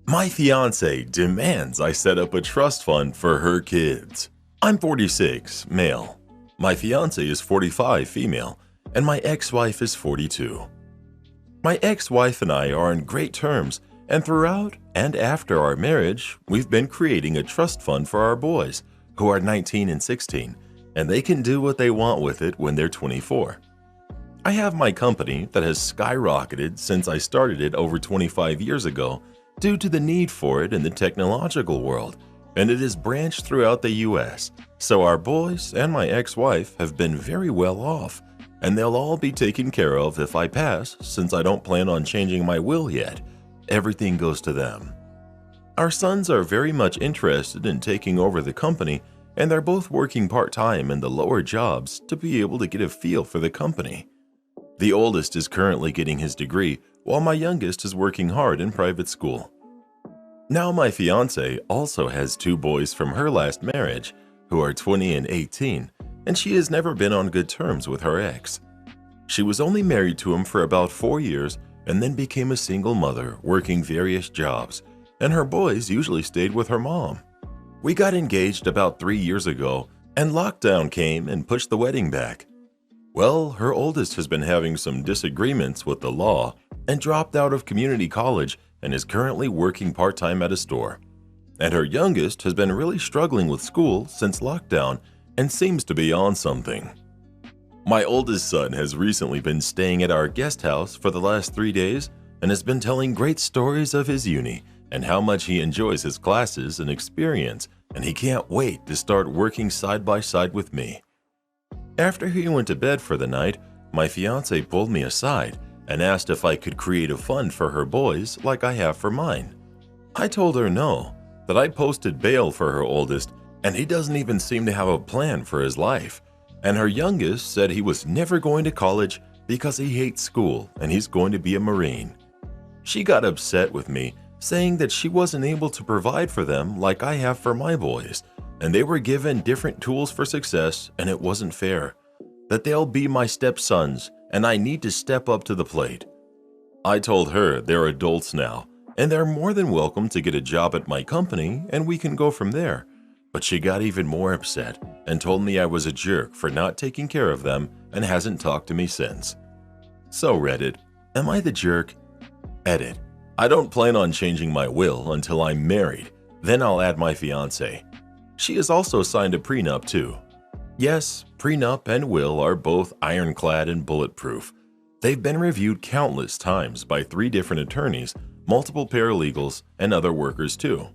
My fiance demands I set up a trust fund for her kids. I'm 46, male. My fiance is 45, female, and my ex-wife is 42. My ex-wife and I are on great terms, and throughout and after our marriage, we've been creating a trust fund for our boys, who are 19 and 16, and they can do what they want with it when they're 24. I have my company that has skyrocketed since I started it over 25 years ago due to the need for it in the technological world, and it has branched throughout the US, so our boys and my ex-wife have been very well off, and they'll all be taken care of if I pass since I don't plan on changing my will yet. Everything goes to them. Our sons are very much interested in taking over the company, and they're both working part-time in the lower jobs to be able to get a feel for the company. The oldest is currently getting his degree, while my youngest is working hard in private school. Now my fiancé also has two boys from her last marriage, who are 20 and 18, and she has never been on good terms with her ex. She was only married to him for about 4 years and then became a single mother working various jobs, and her boys usually stayed with her mom. We got engaged about 3 years ago, and lockdown came and pushed the wedding back. Well, her oldest has been having some disagreements with the law and dropped out of community college and is currently working part-time at a store. And her youngest has been really struggling with school since lockdown and seems to be on something. My oldest son has recently been staying at our guest house for the last 3 days and has been telling great stories of his uni and how much he enjoys his classes and experience, and he can't wait to start working side by side with me. After he went to bed for the night, my fiancé pulled me aside and asked if I could create a fund for her boys like I have for mine. I told her no, that I posted bail for her oldest, and he doesn't even seem to have a plan for his life. And her youngest said he was never going to college because he hates school and he's going to be a Marine. She got upset with me, saying that she wasn't able to provide for them like I have for my boys, and they were given different tools for success and it wasn't fair, that they'll be my stepsons and I need to step up to the plate. I told her they're adults now and they're more than welcome to get a job at my company and we can go from there. But she got even more upset and told me I was a jerk for not taking care of them and hasn't talked to me since. So Reddit, am I the jerk? Edit. I don't plan on changing my will until I'm married, then I'll add my fiancé. She has also signed a prenup too. Yes, prenup and will are both ironclad and bulletproof. They've been reviewed countless times by 3 different attorneys, multiple paralegals, and other workers too.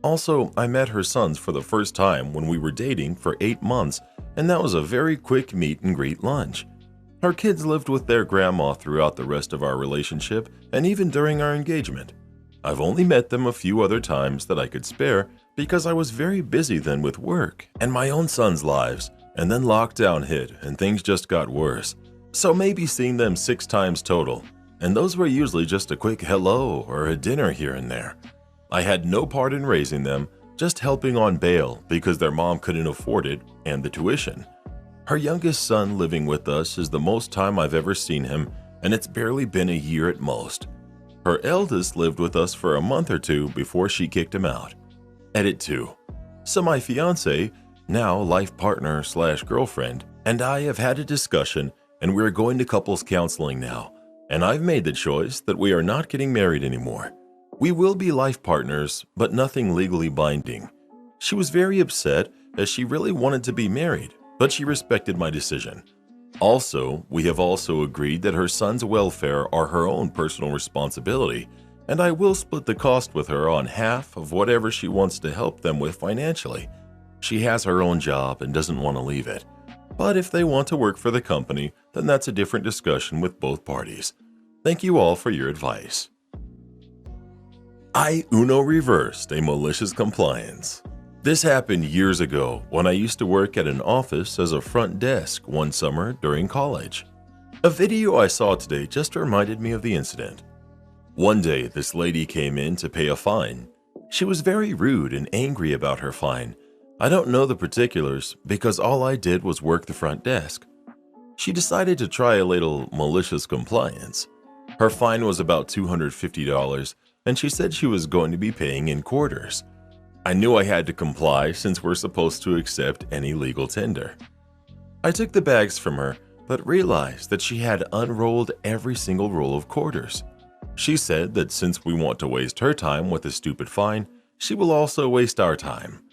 Also, I met her sons for the first time when we were dating for 8 months, and that was a very quick meet and greet lunch. Her kids lived with their grandma throughout the rest of our relationship and even during our engagement. I've only met them a few other times that I could spare because I was very busy then with work and my own sons' lives, and then lockdown hit and things just got worse. So maybe seeing them 6 times total, and those were usually just a quick hello or a dinner here and there. I had no part in raising them, just helping on bail because their mom couldn't afford it and the tuition. Her youngest son living with us is the most time I've ever seen him, and it's barely been a year at most. Her eldest lived with us for a month or 2 before she kicked him out. Edit 2. So my fiancé, now life partner / girlfriend, and I have had a discussion and we're going to couples counseling now, and I've made the choice that we are not getting married anymore. We will be life partners, but nothing legally binding. She was very upset as she really wanted to be married, but she respected my decision. Also, we have also agreed that her son's welfare are her own personal responsibility, and I will split the cost with her on half of whatever she wants to help them with financially. She has her own job and doesn't want to leave it. But if they want to work for the company, then that's a different discussion with both parties. Thank you all for your advice. I Uno reversed a malicious compliance. This happened years ago when I used to work at an office as a front desk one summer during college. A video I saw today just reminded me of the incident. One day, this lady came in to pay a fine. She was very rude and angry about her fine. I don't know the particulars because all I did was work the front desk. She decided to try a little malicious compliance. Her fine was about $250, and she said she was going to be paying in quarters. I knew I had to comply since we're supposed to accept any legal tender. I took the bags from her, but realized that she had unrolled every single roll of quarters. She said that since we want to waste her time with a stupid fine, she will also waste our time.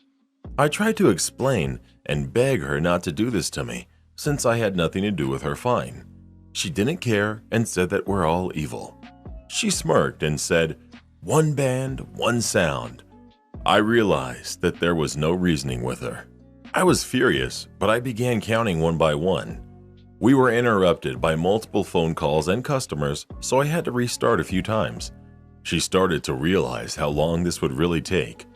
I tried to explain and beg her not to do this to me, since I had nothing to do with her fine. She didn't care and said that we're all evil. She smirked and said, "One band, one sound." I realized that there was no reasoning with her. I was furious, but I began counting one by one. We were interrupted by multiple phone calls and customers, so I had to restart a few times. She started to realize how long this would really take.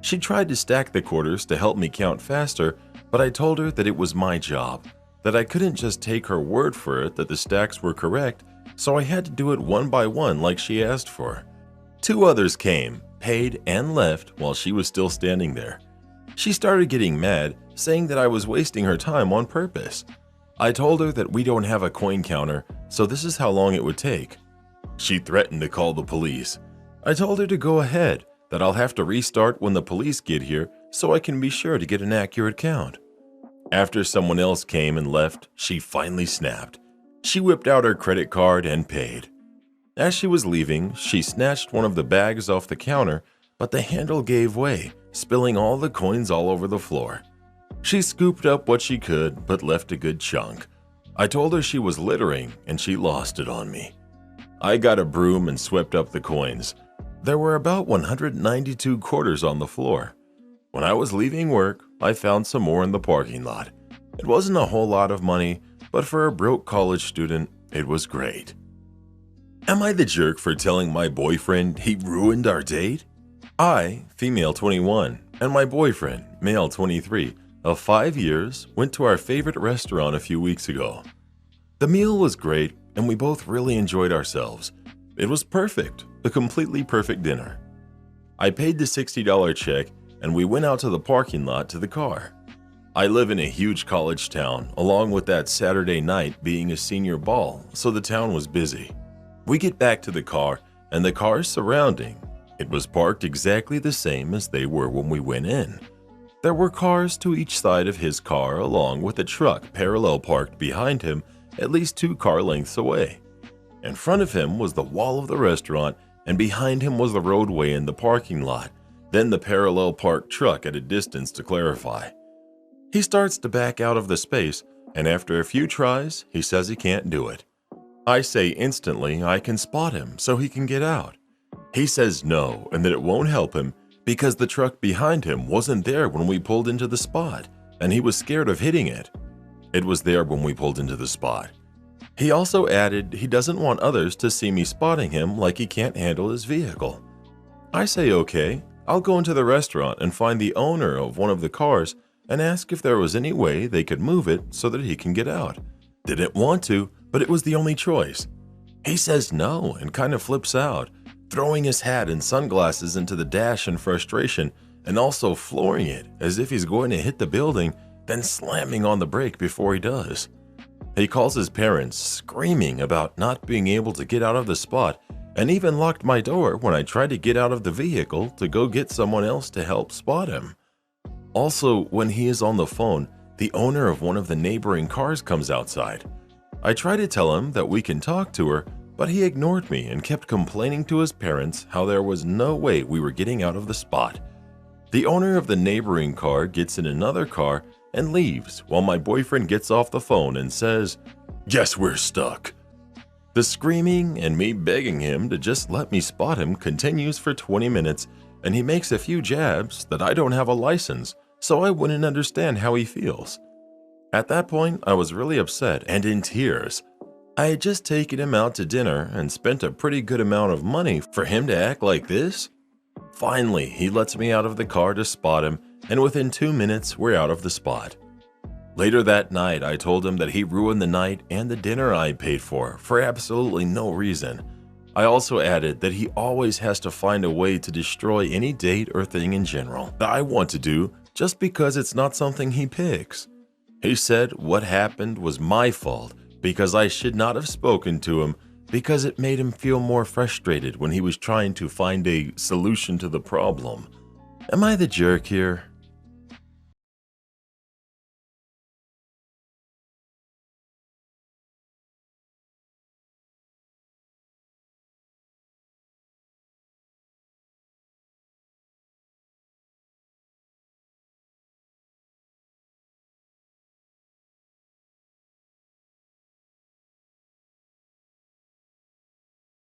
She tried to stack the quarters to help me count faster, but I told her that it was my job, that I couldn't just take her word for it that the stacks were correct, so I had to do it one by one like she asked for. 2 others came, paid, and left while she was still standing there. She started getting mad, saying that I was wasting her time on purpose. I told her that we don't have a coin counter, so this is how long it would take. She threatened to call the police. I told her to go ahead, that I'll have to restart when the police get here so I can be sure to get an accurate count. After someone else came and left, she finally snapped. She whipped out her credit card and paid. As she was leaving, she snatched one of the bags off the counter, but the handle gave way, spilling all the coins all over the floor. She scooped up what she could, but left a good chunk. I told her she was littering, and she lost it on me. I got a broom and swept up the coins. There were about 192 quarters on the floor. When I was leaving work, I found some more in the parking lot. It wasn't a whole lot of money, but for a broke college student, it was great. Am I the jerk for telling my boyfriend he ruined our date? I, female 21, and my boyfriend, male 23, of 5 years, went to our favorite restaurant a few weeks ago. The meal was great, and we both really enjoyed ourselves. It was perfect, a completely perfect dinner. I paid the $60 check, and we went out to the parking lot to the car. I live in a huge college town, along with that Saturday night being a senior ball, so the town was busy. We get back to the car, and the cars surrounding. It was parked exactly the same as they were when we went in. There were cars to each side of his car, along with a truck parallel parked behind him, at least 2 car lengths away. In front of him was the wall of the restaurant, and behind him was the roadway in the parking lot, then the parallel parked truck at a distance to clarify. He starts to back out of the space, and after a few tries, he says he can't do it. I say instantly I can spot him so he can get out. He says no, and that it won't help him because the truck behind him wasn't there when we pulled into the spot, and he was scared of hitting it. It was there when we pulled into the spot. He also added he doesn't want others to see me spotting him like he can't handle his vehicle. I say okay, I'll go into the restaurant and find the owner of one of the cars and ask if there was any way they could move it so that he can get out. Didn't want to, but it was the only choice. He says no and kind of flips out, throwing his hat and sunglasses into the dash in frustration and also flooring it as if he's going to hit the building, then slamming on the brake before he does. He calls his parents, screaming about not being able to get out of the spot, and even locked my door when I tried to get out of the vehicle to go get someone else to help spot him. Also, when he is on the phone, the owner of one of the neighboring cars comes outside. I try to tell him that we can talk to her, but he ignored me and kept complaining to his parents how there was no way we were getting out of the spot. The owner of the neighboring car gets in another car and leaves while my boyfriend gets off the phone and says, "Guess we're stuck." The screaming and me begging him to just let me spot him continues for 20 minutes, and he makes a few jabs that I don't have a license, so I wouldn't understand how he feels. At that point, I was really upset and in tears. I had just taken him out to dinner and spent a pretty good amount of money for him to act like this. Finally, he lets me out of the car to spot him, and within 2 minutes, we're out of the spot. Later that night, I told him that he ruined the night and the dinner I paid for absolutely no reason. I also added that he always has to find a way to destroy any date or thing in general that I want to do just because it's not something he picks. He said what happened was my fault because I should not have spoken to him, because it made him feel more frustrated when he was trying to find a solution to the problem. Am I the jerk here?